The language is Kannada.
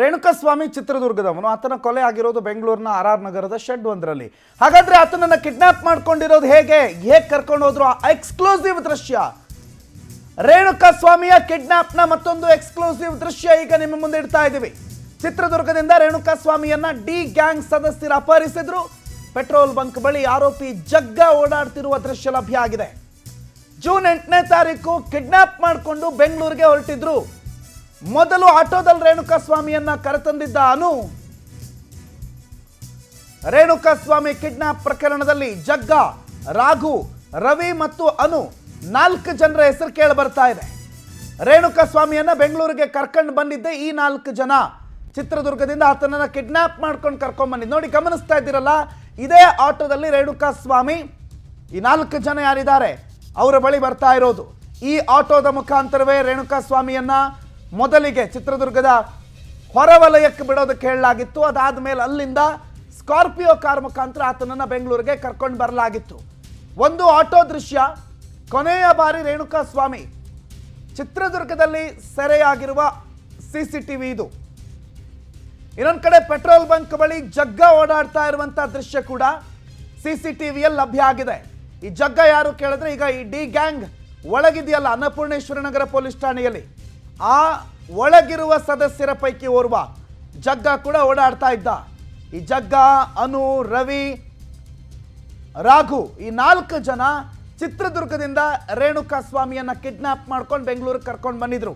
ರೇಣುಕಾಸ್ವಾಮಿ ಚಿತ್ರದುರ್ಗದವನು, ಆತನ ಕೊಲೆ ಆಗಿರೋದು ಬೆಂಗಳೂರಿನ RR ನಗರದ ಶೆಡ್ ಒಂದರಲ್ಲಿ. ಹಾಗಾದ್ರೆ ಆತನನ್ನ ಕಿಡ್ನಾಪ್ ಮಾಡ್ಕೊಂಡಿರೋದು ಹೇಗೆ ಕರ್ಕೊಂಡು ಹೋದ್ರು? ಎಕ್ಸ್ಕ್ಲೂಸಿವ್ ದೃಶ್ಯ, ರೇಣುಕಾಸ್ವಾಮಿಯ ಕಿಡ್ನಾಪ್ನ ಮತ್ತೊಂದು ಎಕ್ಸ್ಕ್ಲೂಸಿವ್ ದೃಶ್ಯ ಈಗ ನಿಮ್ಮ ಮುಂದೆ ಇಡ್ತಾ ಇದ್ದೀವಿ. ಚಿತ್ರದುರ್ಗದಿಂದ ರೇಣುಕಾಸ್ವಾಮಿಯನ್ನ ಡಿ ಗ್ಯಾಂಗ್ ಸದಸ್ಯರು ಅಪಹರಿಸಿದ್ರು. ಪೆಟ್ರೋಲ್ ಬಂಕ್ ಬಳಿ ಆರೋಪಿ ಜಗ್ಗ ಓಡಾಡ್ತಿರುವ ದೃಶ್ಯ ಲಭ್ಯ ಆಗಿದೆ. ಜೂನ್ 8ನೇ ತಾರೀಕು ಕಿಡ್ನಾಪ್ ಮಾಡಿಕೊಂಡು ಬೆಂಗಳೂರಿಗೆ ಹೊರಟಿದ್ರು. ಮೊದಲು ಆಟೋದಲ್ಲಿ ರೇಣುಕಾಸ್ವಾಮಿಯನ್ನ ಕರೆತಂದಿದ್ದ ಅನು, ರೇಣುಕಾಸ್ವಾಮಿ ಕಿಡ್ನಾಪ್ ಪ್ರಕರಣದಲ್ಲಿ ಜಗ್ಗ, ರಾಘು, ರವಿ ಮತ್ತು ಅನು 4 ಜನರ ಹೆಸರು ಕೇಳಿ ಬರ್ತಾ ಇದೆ. ರೇಣುಕಾಸ್ವಾಮಿಯನ್ನ ಬೆಂಗಳೂರಿಗೆ ಕರ್ಕೊಂಡು ಬಂದಿದ್ದೆ ಈ 4 ಜನ. ಚಿತ್ರದುರ್ಗದಿಂದ ಆತನನ್ನ ಕಿಡ್ನಾಪ್ ಮಾಡ್ಕೊಂಡು ಕರ್ಕೊಂಡ್ ಬಂದಿದ್ದು ನೋಡಿ, ಗಮನಿಸ್ತಾ ಇದ್ದೀರಲ್ಲ. ಇದೇ ಆಟೋದಲ್ಲಿ ರೇಣುಕಾಸ್ವಾಮಿ ಈ 4 ಜನ ಯಾರಿದ್ದಾರೆ ಅವರ ಬಳಿ ಬರ್ತಾ ಇರೋದು. ಈ ಆಟೋದ ಮುಖಾಂತರವೇ ರೇಣುಕಾಸ್ವಾಮಿಯನ್ನ ಮೊದಲಿಗೆ ಚಿತ್ರದುರ್ಗದ ಹೊರವಲಯಕ್ಕೆ ಬಿಡೋದಕ್ಕೆ ಹೇಳಲಾಗಿತ್ತು. ಅದಾದ್ಮೇಲೆ ಅಲ್ಲಿಂದ ಸ್ಕಾರ್ಪಿಯೋ ಕಾರ್ ಮುಖಾಂತರ ಆತನನ್ನ ಬೆಂಗಳೂರಿಗೆ ಕರ್ಕೊಂಡು ಬರಲಾಗಿತ್ತು. ಒಂದು ಆಟೋ ದೃಶ್ಯ, ಕೊನೆಯ ಬಾರಿ ರೇಣುಕಾಸ್ವಾಮಿ ಚಿತ್ರದುರ್ಗದಲ್ಲಿ ಸೆರೆಯಾಗಿರುವ CCTV ಇದು. ಇನ್ನೊಂದು ಕಡೆ ಪೆಟ್ರೋಲ್ ಬಂಕ್ ಬಳಿ ಜಗ್ಗ ಓಡಾಡ್ತಾ ಇರುವಂತ ದೃಶ್ಯ ಕೂಡ CCTVಯಲ್ಲಿ ಲಭ್ಯ ಆಗಿದೆ. ಈ ಜಗ್ಗ ಯಾರು ಕೇಳಿದ್ರೆ, ಈಗ ಈ ಡಿ ಗ್ಯಾಂಗ್ ಒಳಗಿದೆಯಲ್ಲ ಅನ್ನಪೂರ್ಣೇಶ್ವರ ನಗರ ಪೊಲೀಸ್ ಠಾಣೆಯಲ್ಲಿ, ಆ ಒಳಗಿರುವ ಸದಸ್ಯರ ಪೈಕಿ ಓರ್ವ ಜಗ್ಗ ಕೂಡ ಓಡಾಡ್ತಾ ಇದ್ದ. ಈ ಜಗ್ಗ, ಅನು, ರವಿ, ರಾಘು ಈ 4 ಜನ ಚಿತ್ರದುರ್ಗದಿಂದ ರೇಣುಕಾಸ್ವಾಮಿಯನ್ನ ಕಿಡ್ನಾಪ್ ಮಾಡ್ಕೊಂಡು ಬೆಂಗಳೂರಿಗೆ ಕರ್ಕೊಂಡು ಬಂದಿದ್ರು.